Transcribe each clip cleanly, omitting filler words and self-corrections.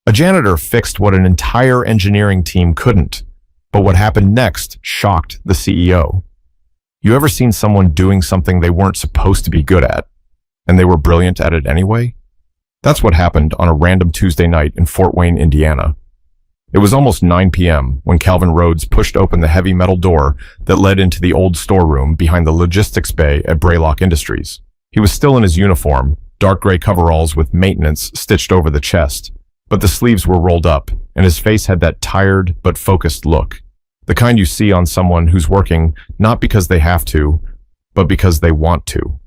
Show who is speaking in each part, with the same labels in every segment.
Speaker 1: A janitor fixed what an entire engineering team couldn't, but what happened next shocked the CEO. You ever seen someone doing something they weren't supposed to be good at, and they were brilliant at it anyway? That's what happened on a random Tuesday night in Fort Wayne, Indiana. It was almost 9 p.m. when Calvin Rhodes pushed open the heavy metal door that led into the old storeroom behind the logistics bay at Braylock Industries. He was still in his uniform, dark gray coveralls with maintenance stitched over the chest, but the sleeves were rolled up, and his face had that tired but focused look. The kind you see on someone who's working not because they have to, but because they want to.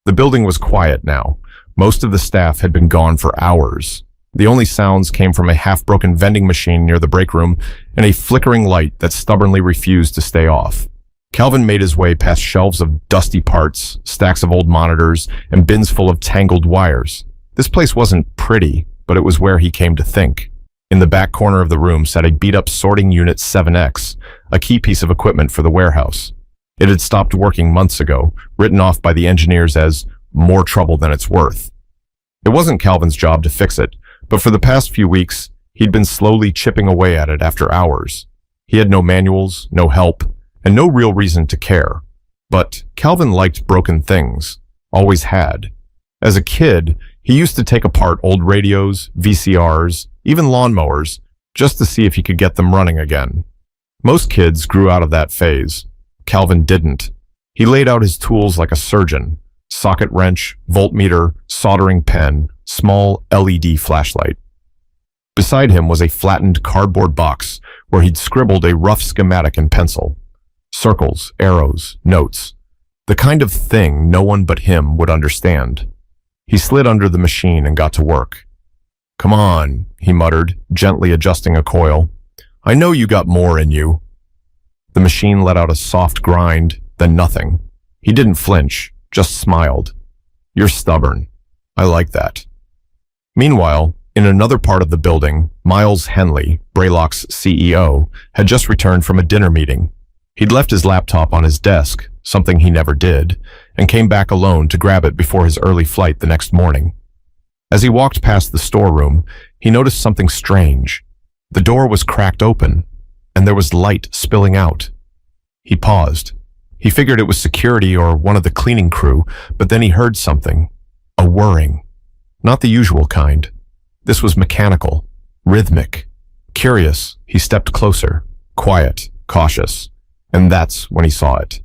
Speaker 1: The building was quiet now. Most of the staff had been gone for hours. The only sounds came from a half-broken vending machine near the break room and a flickering light that stubbornly refused to stay off. Calvin made his way past shelves of dusty parts, stacks of old monitors, and bins full of tangled wires. This place wasn't pretty, but it was where he came to think. In the back corner of the room sat a beat-up sorting unit 7X, a key piece of equipment for the warehouse. It had stopped working months ago, written off by the engineers as more trouble than it's worth. It wasn't Calvin's job to fix it, but for the past few weeks, he'd been slowly chipping away at it after hours. He had no manuals, no help, and no real reason to care. But Calvin liked broken things, always had. As a kid, he used to take apart old radios, VCRs, even lawnmowers, just to see if he could get them running again. Most kids grew out of that phase. Calvin didn't. He laid out his tools like a surgeon: socket wrench, voltmeter, soldering pen, small LED flashlight. Beside him was a flattened cardboard box where he'd scribbled a rough schematic in pencil. Circles, arrows, notes. The kind of thing no one but him would understand. He slid under the machine and got to work. "Come on," he muttered, gently adjusting a coil. "I know you got more in you." The machine let out a soft grind, then nothing. He didn't flinch, just smiled. "You're stubborn. I like that." Meanwhile, in another part of the building, Miles Henley, Braylock's CEO, had just returned from a dinner meeting. He'd left his laptop on his desk, something he never did, and came back alone to grab it before his early flight the next morning. As he walked past the storeroom, he noticed something strange. The door was cracked open, and there was light spilling out. He paused. He figured it was security or one of the cleaning crew, but then he heard something. A whirring. Not the usual kind. This was mechanical, rhythmic. Curious, he stepped closer, quiet, cautious, and that's when he saw it.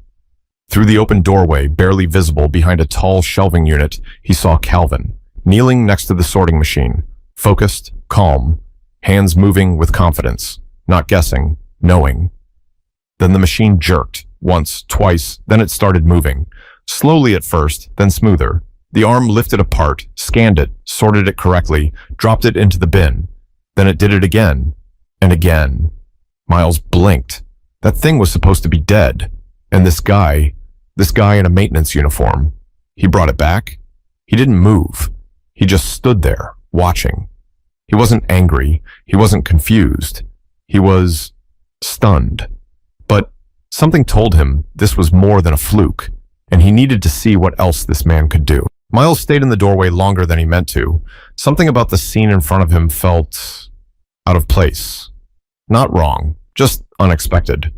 Speaker 1: Through the open doorway, barely visible behind a tall shelving unit, he saw Calvin, kneeling next to the sorting machine, focused, calm, hands moving with confidence, not guessing, knowing. Then the machine jerked, once, twice, then it started moving. Slowly at first, then smoother. The arm lifted apart, scanned it, sorted it correctly, dropped it into the bin. Then it did it again, and again. Miles blinked. That thing was supposed to be dead. And this guy in a maintenance uniform, he brought it back? He didn't move. He just stood there, watching. He wasn't angry. He wasn't confused. He was stunned. But something told him this was more than a fluke, and he needed to see what else this man could do. Miles stayed in the doorway longer than he meant to. Something about the scene in front of him felt out of place. Not wrong, just unexpected.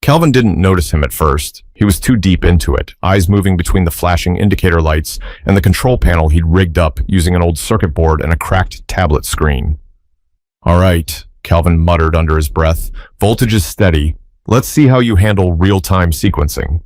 Speaker 1: Calvin didn't notice him at first. He was too deep into it, eyes moving between the flashing indicator lights and the control panel he'd rigged up using an old circuit board and a cracked tablet screen. "All right," Calvin muttered under his breath. "Voltage is steady. Let's see how you handle real-time sequencing."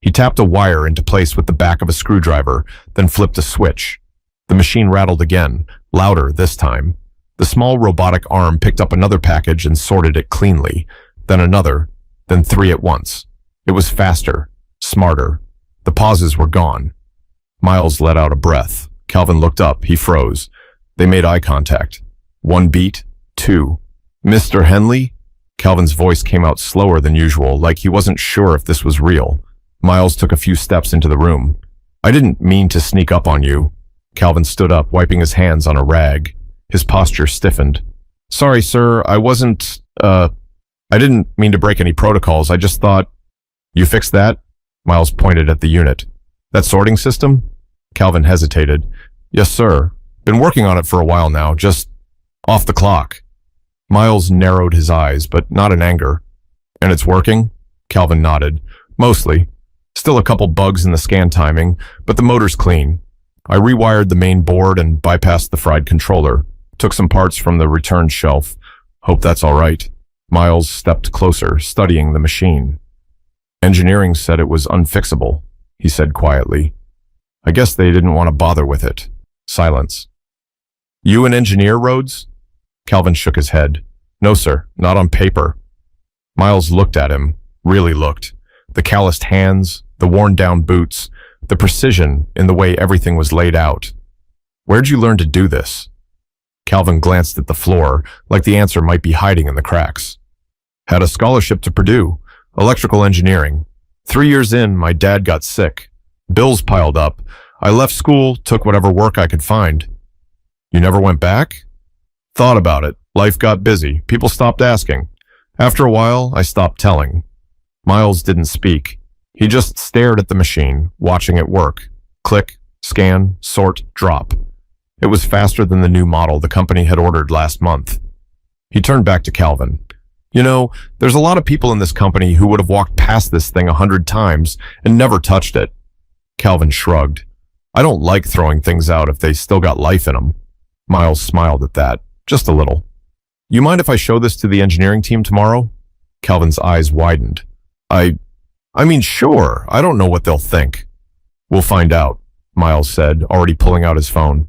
Speaker 1: He tapped a wire into place with the back of a screwdriver, then flipped a switch. The machine rattled again, louder this time. The small robotic arm picked up another package and sorted it cleanly, then another, then 3 at once. It was faster, smarter. The pauses were gone. Miles let out a breath. Calvin looked up. He froze. They made eye contact. 1 beat, 2. "Mr. Henley?" Calvin's voice came out slower than usual, like he wasn't sure if this was real. Miles took a few steps into the room. "I didn't mean to sneak up on you." Calvin stood up, wiping his hands on a rag. His posture stiffened. "Sorry, sir, I didn't mean to break any protocols. I just thought..." "You fixed that?" Miles pointed at the unit. "That sorting system?" Calvin hesitated. "Yes, sir. Been working on it for a while now. Just Off the clock. Miles narrowed his eyes, but not in anger. And it's working? Calvin nodded. Mostly. Still a couple bugs in the scan timing, but the motor's clean. I rewired the main board and bypassed the fried controller. Took some parts from the return shelf. Hope that's all right. Miles stepped closer, studying the machine. Engineering said it was unfixable, he said quietly. I guess they didn't want to bother with it. Silence. You an engineer, Rhodes? Calvin shook his head. No, sir, not on paper. Miles looked at him, really looked. The calloused hands, the worn-down boots, the precision in the way everything was laid out. Where'd you learn to do this? Calvin glanced at the floor, like the answer might be hiding in the cracks. Had a scholarship to Purdue, electrical engineering. 3 years in, my dad got sick. Bills piled up. I left school, took whatever work I could find. You never went back? Thought about it. Life got busy. People stopped asking. After a while, I stopped telling. Miles didn't speak. He just stared at the machine, watching it work. Click, scan, sort, drop. It was faster than the new model the company had ordered last month. He turned back to Calvin. You know, there's a lot of people in this company who would have walked past this thing 100 times and never touched it. Calvin shrugged. I don't like throwing things out if they still got life in them. Miles smiled at that, just a little. You mind if I show this to the engineering team tomorrow? Calvin's eyes widened. I mean, sure. I don't know what they'll think. We'll find out, Miles said, already pulling out his phone.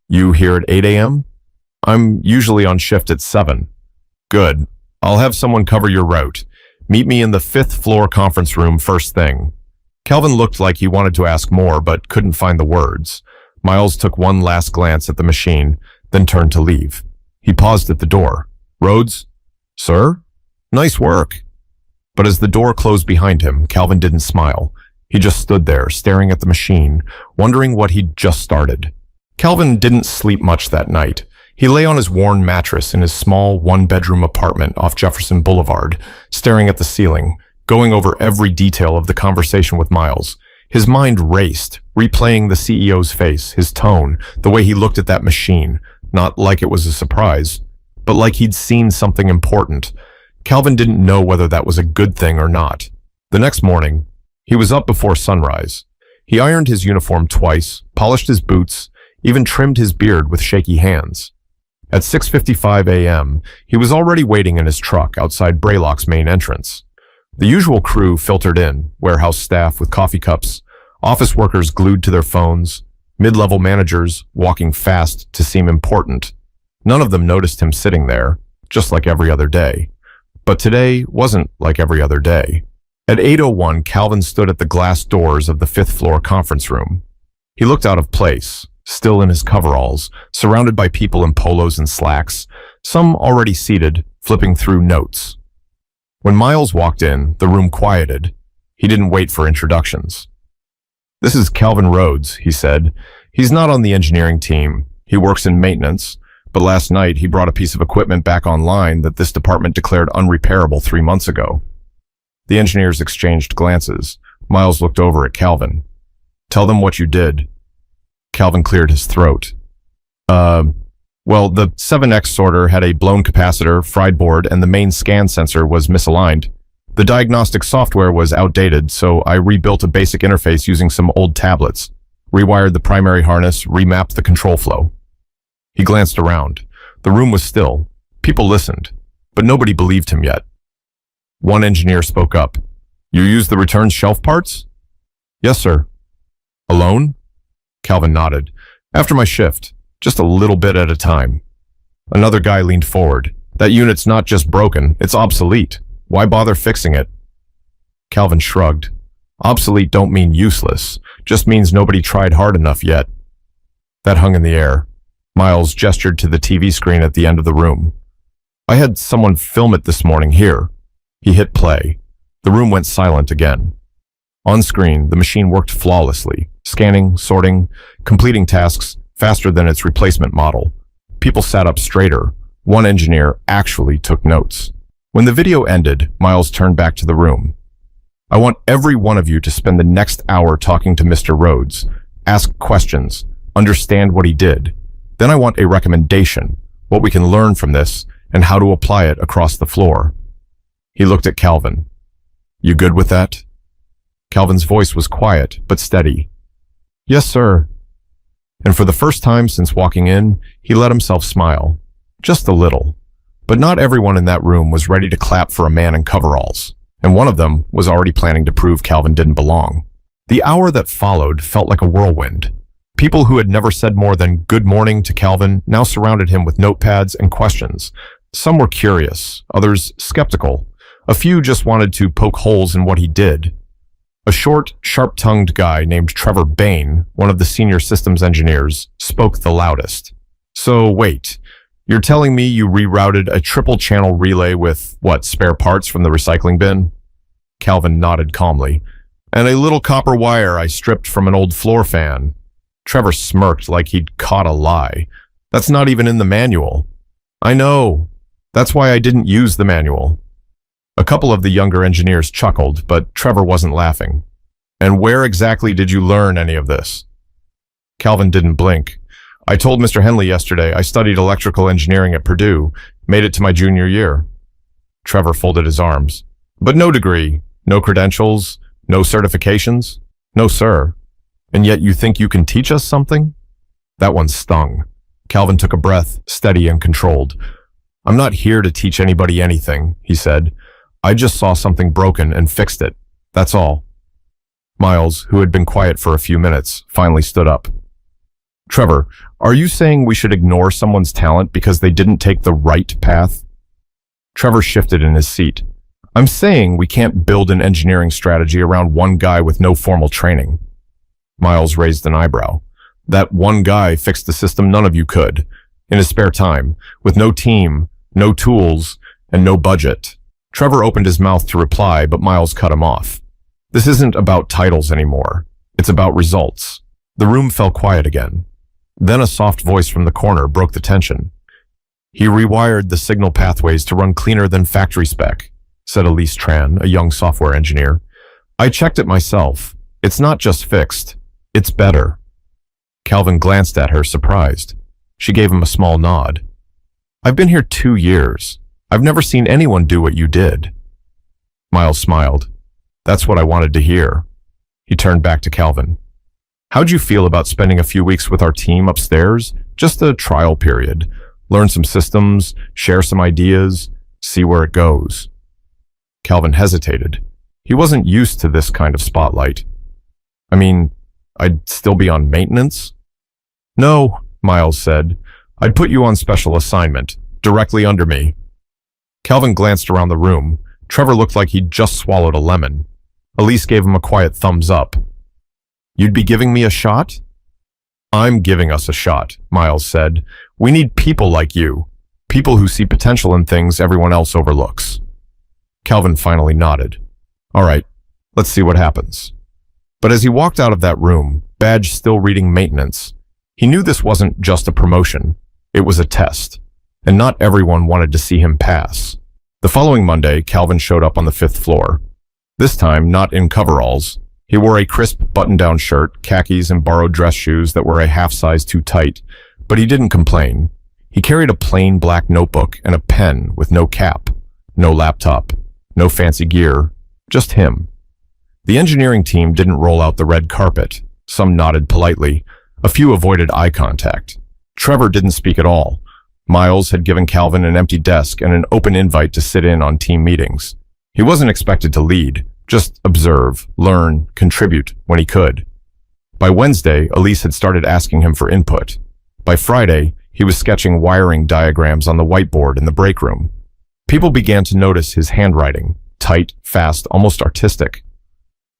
Speaker 1: You here at 8 a.m.? I'm usually on shift at 7. Good. I'll have someone cover your route. Meet me in the 5th floor conference room first thing. Calvin looked like he wanted to ask more, but couldn't find the words. Miles took one last glance at the machine, then turned to leave. He paused at the door. Rhodes? Sir? Nice work. But as the door closed behind him, Calvin didn't smile. He just stood there, staring at the machine, wondering what he'd just started. Calvin didn't sleep much that night. He lay on his worn mattress in his small one-bedroom apartment off Jefferson Boulevard, staring at the ceiling, going over every detail of the conversation with Miles. His mind raced, replaying the CEO's face, his tone, the way he looked at that machine, not like it was a surprise, but like he'd seen something important. Calvin didn't know whether that was a good thing or not. The next morning, he was up before sunrise. He ironed his uniform twice, polished his boots, even trimmed his beard with shaky hands. At 6:55 a.m., he was already waiting in his truck outside Braylock's main entrance. The usual crew filtered in, warehouse staff with coffee cups, office workers glued to their phones, mid-level managers walking fast to seem important. None of them noticed him sitting there, just like every other day. But today wasn't like every other day. At 8:01, Calvin stood at the glass doors of the 5th floor conference room. He looked out of place, still in his coveralls, surrounded by people in polos and slacks, some already seated, flipping through notes. When Miles walked in, the room quieted. He didn't wait for introductions. This is Calvin Rhodes, he said. He's not on the engineering team. He works in maintenance, but last night he brought a piece of equipment back online that this department declared unrepairable 3 months ago. The engineers exchanged glances. Miles looked over at Calvin. Tell them what you did. Calvin cleared his throat. Well, the 7X sorter had a blown capacitor, fried board, and the main scan sensor was misaligned. The diagnostic software was outdated, so I rebuilt a basic interface using some old tablets, rewired the primary harness, remapped the control flow. He glanced around. The room was still. People listened, but nobody believed him yet. One engineer spoke up. You used the return shelf parts? Yes, sir. Alone? Calvin nodded. After my shift, just a little bit at a time. Another guy leaned forward. That unit's not just broken, it's obsolete. Why bother fixing it? Calvin shrugged. Obsolete don't mean useless, just means nobody tried hard enough yet. That hung in the air. Miles gestured to the TV screen at the end of the room. I had someone film it this morning here. He hit play. The room went silent again. On screen, the machine worked flawlessly, scanning, sorting, completing tasks faster than its replacement model. People sat up straighter. One engineer actually took notes. When the video ended, Miles turned back to the room. I want every one of you to spend the next hour talking to Mr. Rhodes. Ask questions. Understand what he did. Then I want a recommendation. what we can learn from this, and how to apply it across the floor. He looked at Calvin. You good with that? Calvin's voice was quiet, but steady. Yes, sir. And for the first time since walking in, he let himself smile. Just a little. But not everyone in that room was ready to clap for a man in coveralls, and one of them was already planning to prove Calvin didn't belong. The hour that followed felt like a whirlwind. People who had never said more than good morning to Calvin now surrounded him with notepads and questions. Some were curious, others skeptical. A few just wanted to poke holes in what he did. A short, sharp-tongued guy named Trevor Bain, one of the senior systems engineers, spoke the loudest. So wait, you're telling me you rerouted a triple-channel relay with, spare parts from the recycling bin? Calvin nodded calmly. And a little copper wire I stripped from an old floor fan. Trevor smirked like he'd caught a lie. That's not even in the manual. I know. That's why I didn't use the manual. A couple of the younger engineers chuckled, but Trevor wasn't laughing. And where exactly did you learn any of this? Calvin didn't blink. I told Mr. Henley yesterday I studied electrical engineering at Purdue, made it to my junior year. Trevor folded his arms. But no degree, no credentials, no certifications? No, sir. And yet you think you can teach us something? That one stung. Calvin took a breath, steady and controlled. I'm not here to teach anybody anything, he said. I just saw something broken and fixed it. That's all. Miles, who had been quiet for a few minutes, finally stood up. Trevor, are you saying we should ignore someone's talent because they didn't take the right path? Trevor shifted in his seat. I'm saying we can't build an engineering strategy around one guy with no formal training. Miles raised an eyebrow. That one guy fixed the system none of you could, in his spare time, with no team, no tools, and no budget. Trevor opened his mouth to reply, but Miles cut him off. This isn't about titles anymore. It's about results. The room fell quiet again. Then a soft voice from the corner broke the tension. He rewired the signal pathways to run cleaner than factory spec, said Elise Tran, a young software engineer. I checked it myself. It's not just fixed. It's better. Calvin glanced at her, surprised. She gave him a small nod. I've been here 2 years. I've never seen anyone do what you did. Miles smiled. That's what I wanted to hear. He turned back to Calvin. How'd you feel about spending a few weeks with our team upstairs? Just a trial period. Learn some systems, share some ideas, see where it goes. Calvin hesitated. He wasn't used to this kind of spotlight. I mean, I'd still be on maintenance? No, Miles said. I'd put you on special assignment, directly under me. Calvin glanced around the room. Trevor looked like he'd just swallowed a lemon. Elise gave him a quiet thumbs up. You'd be giving me a shot? I'm giving us a shot, Miles said. We need people like you. People who see potential in things everyone else overlooks. Calvin finally nodded. All right, let's see what happens. But as he walked out of that room, badge still reading maintenance, he knew this wasn't just a promotion. It was a test. And not everyone wanted to see him pass. The following Monday, Calvin showed up on the 5th floor. This time, not in coveralls. He wore a crisp button-down shirt, khakis, and borrowed dress shoes that were a half size too tight. But he didn't complain. He carried a plain black notebook and a pen with no cap, no laptop, no fancy gear, just him. The engineering team didn't roll out the red carpet. Some nodded politely. A few avoided eye contact. Trevor didn't speak at all. Miles had given Calvin an empty desk and an open invite to sit in on team meetings. He wasn't expected to lead, just observe, learn, contribute when he could. By Wednesday, Elise had started asking him for input. By Friday, he was sketching wiring diagrams on the whiteboard in the break room. People began to notice his handwriting, tight, fast, almost artistic.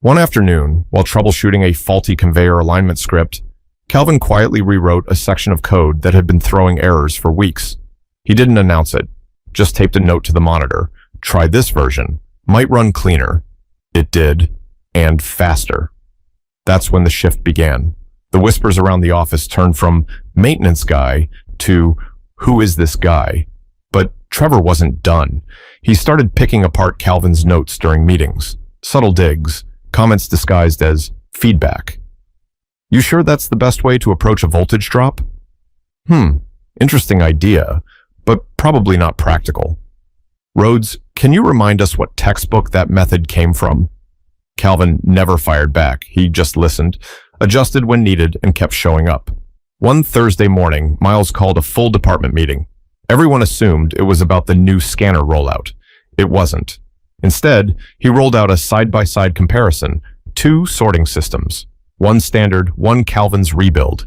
Speaker 1: One afternoon, while troubleshooting a faulty conveyor alignment script, Calvin quietly rewrote a section of code that had been throwing errors for weeks. He didn't announce it, just taped a note to the monitor. Try this version. Might run cleaner. It did, and faster. That's when the shift began. The whispers around the office turned from maintenance guy to who is this guy? But Trevor wasn't done. He started picking apart Calvin's notes during meetings. Subtle digs, comments disguised as feedback. You sure that's the best way to approach a voltage drop? Interesting idea. but probably not practical. Rhodes, can you remind us what textbook that method came from? Calvin never fired back. He just listened, adjusted when needed, and kept showing up. One Thursday morning, Miles called a full department meeting. Everyone assumed it was about the new scanner rollout. It wasn't. Instead, he rolled out a side-by-side comparison, 2 sorting systems, one standard, one Calvin's rebuild.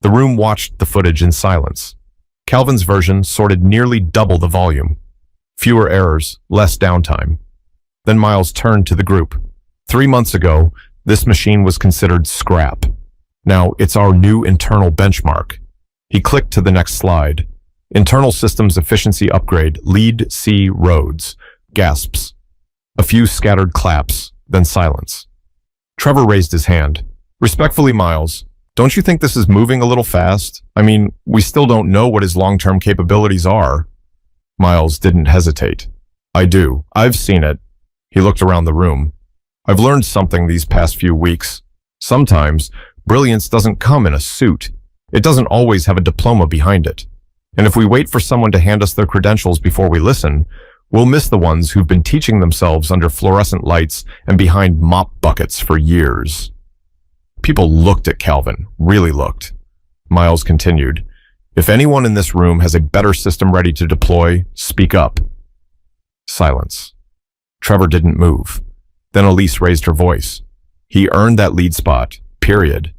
Speaker 1: The room watched the footage in silence. Calvin's version sorted nearly double the volume. Fewer errors, less downtime. Then Miles turned to the group. 3 months ago, this machine was considered scrap. Now it's our new internal benchmark. He clicked to the next slide. Internal systems efficiency upgrade, lead C Rhodes. Gasps. A few scattered claps, then silence. Trevor raised his hand. Respectfully, Miles, don't you think this is moving a little fast? I mean, we still don't know what his long-term capabilities are. Miles didn't hesitate. I do. I've seen it. He looked around the room. I've learned something these past few weeks. Sometimes, brilliance doesn't come in a suit. It doesn't always have a diploma behind it. And if we wait for someone to hand us their credentials before we listen, we'll miss the ones who've been teaching themselves under fluorescent lights and behind mop buckets for years. People looked at Calvin, really looked. Miles continued, if anyone in this room has a better system ready to deploy, speak up. Silence. Trevor didn't move. Then Elise raised her voice. He earned that lead spot, period.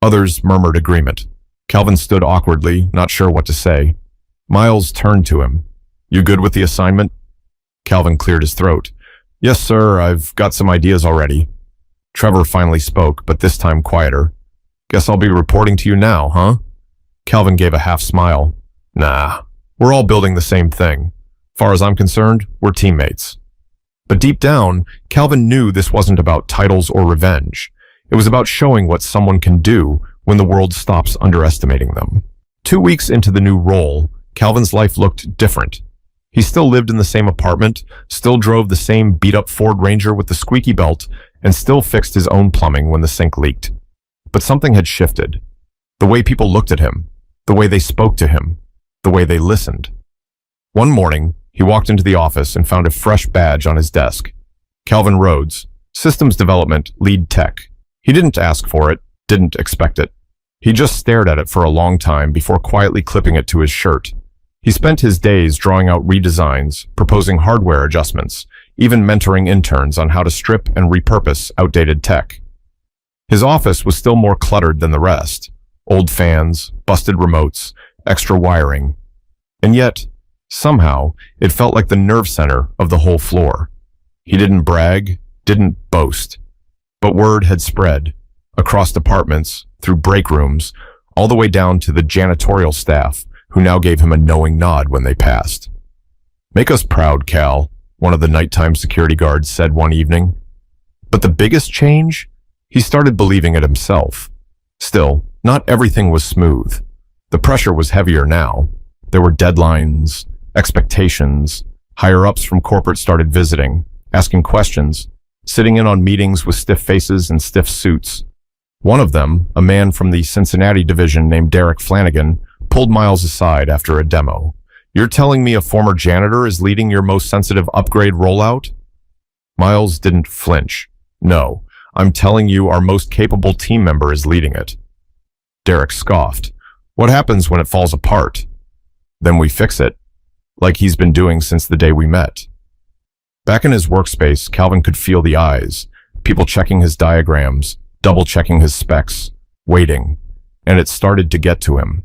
Speaker 1: Others murmured agreement. Calvin stood awkwardly, not sure what to say. Miles turned to him. You good with the assignment? Calvin cleared his throat. Yes, sir, I've got some ideas already. Trevor finally spoke, but this time quieter. Guess I'll be reporting to you now, huh? Calvin gave a half smile. Nah, we're all building the same thing. Far as I'm concerned, we're teammates. But deep down, Calvin knew this wasn't about titles or revenge. It was about showing what someone can do when the world stops underestimating them. 2 weeks into the new role, Calvin's life looked different. He still lived in the same apartment, still drove the same beat-up Ford Ranger with the squeaky belt, and still fixed his own plumbing when the sink leaked. But something had shifted. The way people looked at him, the way they spoke to him, the way they listened. One morning, he walked into the office and found a fresh badge on his desk. Calvin Rhodes, Systems Development, Lead Tech. He didn't ask for it, didn't expect it. He just stared at it for a long time before quietly clipping it to his shirt. He spent his days drawing out redesigns, proposing hardware adjustments, even mentoring interns on how to strip and repurpose outdated tech. His office was still more cluttered than the rest. Old fans, busted remotes, extra wiring. And yet, somehow, it felt like the nerve center of the whole floor. He didn't brag, didn't boast. But word had spread, across departments, through break rooms, all the way down to the janitorial staff, who now gave him a knowing nod when they passed. Make us proud, Cal, one of the nighttime security guards said one evening. But the biggest change? He started believing it himself. Still, not everything was smooth. The pressure was heavier now. There were deadlines, expectations. Higher-ups from corporate started visiting, asking questions, sitting in on meetings with stiff faces and stiff suits. One of them, a man from the Cincinnati division named Derek Flanagan, pulled Miles aside after a demo. You're telling me a former janitor is leading your most sensitive upgrade rollout? Miles didn't flinch. No, I'm telling you our most capable team member is leading it. Derek scoffed. What happens when it falls apart? Then we fix it, like he's been doing since the day we met. Back in his workspace, Calvin could feel the eyes, people checking his diagrams, double-checking his specs, waiting, and it started to get to him.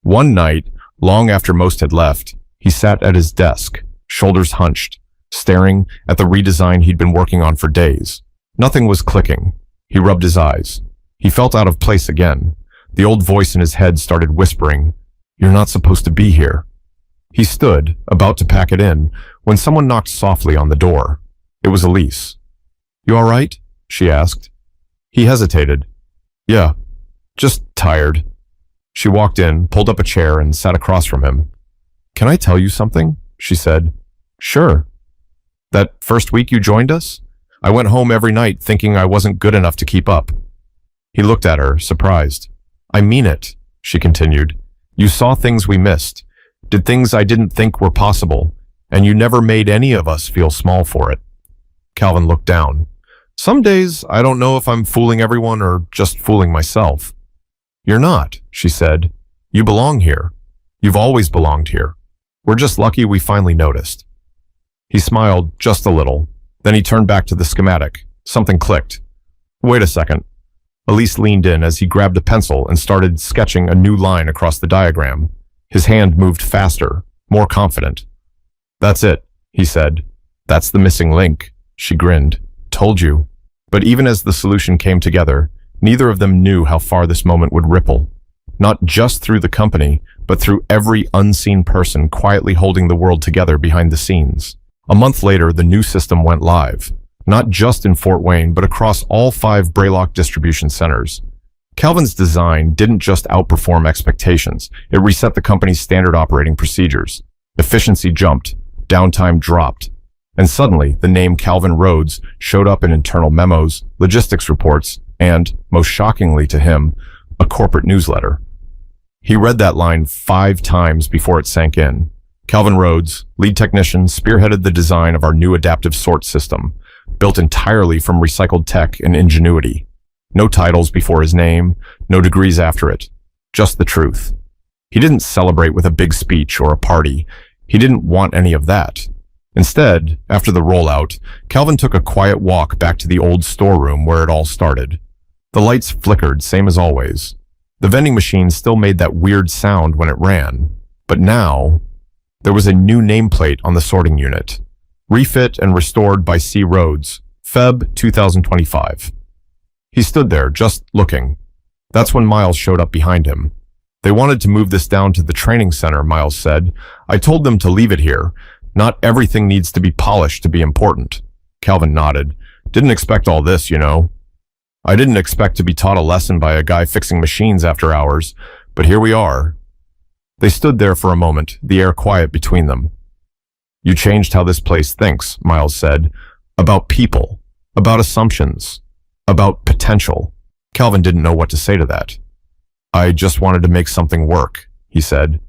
Speaker 1: One night, long after most had left, he sat at his desk, shoulders hunched, staring at the redesign he'd been working on for days. Nothing was clicking. He rubbed his eyes. He felt out of place again. The old voice in his head started whispering, "You're not supposed to be here." He stood, about to pack it in, when someone knocked softly on the door. It was Elise. "You all right?" she asked. He hesitated. "Yeah, just tired." She walked in, pulled up a chair, and sat across from him. "Can I tell you something?" she said. "Sure." "That first week you joined us? I went home every night thinking I wasn't good enough to keep up." He looked at her, surprised. "I mean it," she continued. "You saw things we missed. did things I didn't think were possible, and you never made any of us feel small for it. Calvin looked down. Some days, I don't know if I'm fooling everyone or just fooling myself. You're not, she said. You belong here. You've always belonged here. We're just lucky we finally noticed. He smiled just a little. Then he turned back to the schematic. Something clicked. Wait a second. Elise leaned in as he grabbed a pencil and started sketching a new line across the diagram. His hand moved faster, more confident. That's it, he said. That's the missing link. She grinned. Told you. But even as the solution came together, neither of them knew how far this moment would ripple. Not just through the company, but through every unseen person quietly holding the world together behind the scenes. A month later, the new system went live, not just in Fort Wayne, but across all 5 Braylock distribution centers. Calvin's design didn't just outperform expectations, it reset the company's standard operating procedures. Efficiency jumped, downtime dropped, and suddenly the name Calvin Rhodes showed up in internal memos, logistics reports, and, most shockingly to him, a corporate newsletter. He read that line 5 times before it sank in. Calvin Rhodes, lead technician, spearheaded the design of our new adaptive sort system, built entirely from recycled tech and ingenuity. No titles before his name, no degrees after it, just the truth. He didn't celebrate with a big speech or a party. He didn't want any of that. Instead, after the rollout, Calvin took a quiet walk back to the old storeroom where it all started. The lights flickered, same as always. The vending machine still made that weird sound when it ran. But now, there was a new nameplate on the sorting unit. Refit and restored by C. Rhodes, Feb 2025. He stood there, just looking. That's when Miles showed up behind him. They wanted to move this down to the training center, Miles said. I told them to leave it here. Not everything needs to be polished to be important. Calvin nodded. Didn't expect all this, you know. I didn't expect to be taught a lesson by a guy fixing machines after hours, but here we are. They stood there for a moment, the air quiet between them. You changed how this place thinks, Miles said. About people, about assumptions, about potential. Calvin didn't know what to say to that. I just wanted to make something work, he said.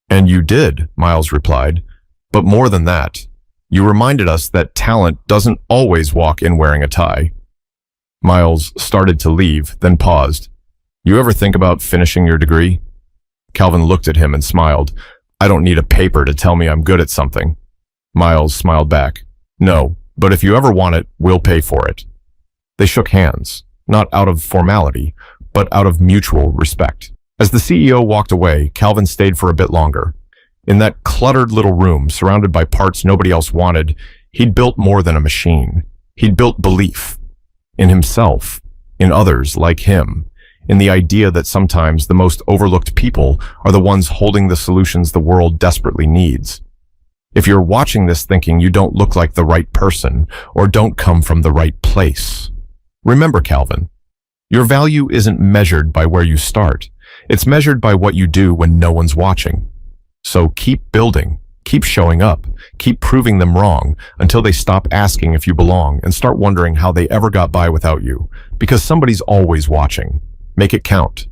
Speaker 1: And you did, Miles replied. But more than that, you reminded us that talent doesn't always walk in wearing a tie. Miles started to leave, then paused. You ever think about finishing your degree? Calvin looked at him and smiled. I don't need a paper to tell me I'm good at something. Miles smiled back. No, but if you ever want it, we'll pay for it. They shook hands, not out of formality, but out of mutual respect. As the CEO walked away, Calvin stayed for a bit longer. In that cluttered little room, surrounded by parts nobody else wanted, he'd built more than a machine. He'd built belief. In himself, in others like him, in the idea that sometimes the most overlooked people are the ones holding the solutions the world desperately needs. If you're watching this thinking you don't look like the right person or don't come from the right place, remember, Calvin, your value isn't measured by where you start. It's measured by what you do when no one's watching. So keep building. Keep showing up, keep proving them wrong until they stop asking if you belong and start wondering how they ever got by without you, because somebody's always watching. Make it count.